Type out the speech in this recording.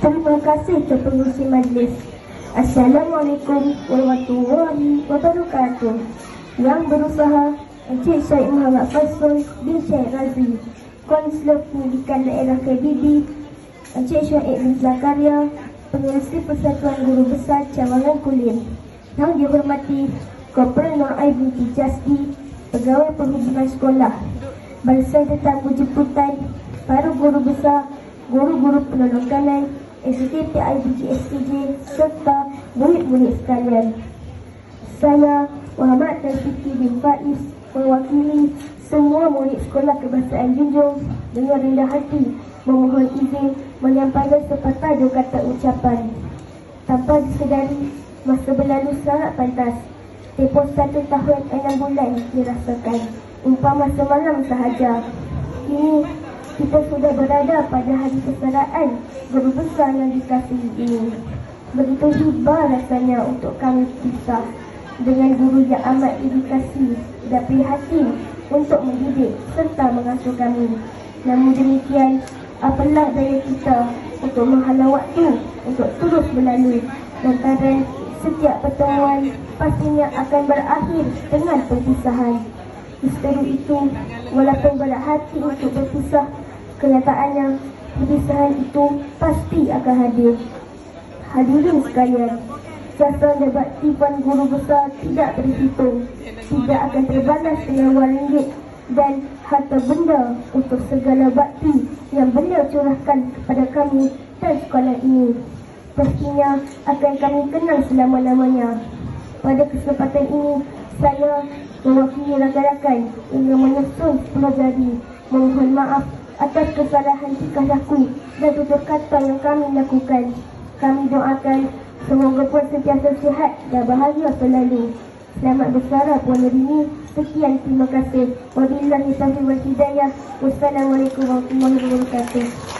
Terima kasih Kepengurusi Majlis. Assalamualaikum warahmatullahi wabarakatuh. Yang berusaha Encik Syed Muhammad Faisal bin Syed Razi, Konselor Pendidikan Daerah KBB, Encik Syed bin Zakaria, Pengerusi Persatuan Guru Besar Cawangan Kulim. Yang dihormati Korporal Nur Aib binti Jasdi, Pegawai Perhubungan Sekolah, barisan tetamu jemputan, para guru besar, guru-guru penolong kanan, SDP IBG STJ serta murid-murid sekalian. Saya Muhammad Taufiki bin Faiz mewakili semua murid Sekolah Kebangsaan Junjung dengan rendah hati memohon izin menyampaikan sepatah dua kata ucapan. Tanpa disedari, masa berlalu sangat pantas. Tempoh 1 tahun 6 bulan dirasakan, umpama semalam sahaja. Kini kita sudah berada pada hari persaudaraan guru besar yang dikasihi ini. Begitu hibah rasanya untuk kami pisah dengan guru yang amat dedikasi dan prihatin untuk mendidik serta mengasuh kami. Namun demikian, apalah daya kita untuk menghalau waktu untuk terus berlalu, lantaran setiap pertemuan pastinya akan berakhir dengan perpisahan. Misteri itu, walaupun berat hati untuk berpisah, kenyataannya perpisahan itu pasti akan hadir. Hadirin sekalian, jasa dan bakti Puan Guru Besar tidak terhitung, tidak akan terbalas dengan wang ringgit dan harta benda untuk segala bakti yang beliau curahkan kepada kami dan sekolah ini. Pastinya akan kami kenang selama-lamanya. Pada kesempatan ini, saya mewakili rakan-rakan ingin menyusun 10 jari memohon maaf atas kesalahan tingkah laku dan tutur kata yang kami lakukan. Kami doakan semoga Puan sentiasa sihat dan bahagia selalu. Selamat bersara Puan Nurini. Sekian, terima kasih. Wabillahi taufiq wal hidayah. Wassalamualaikum warahmatullahi wabarakatuh.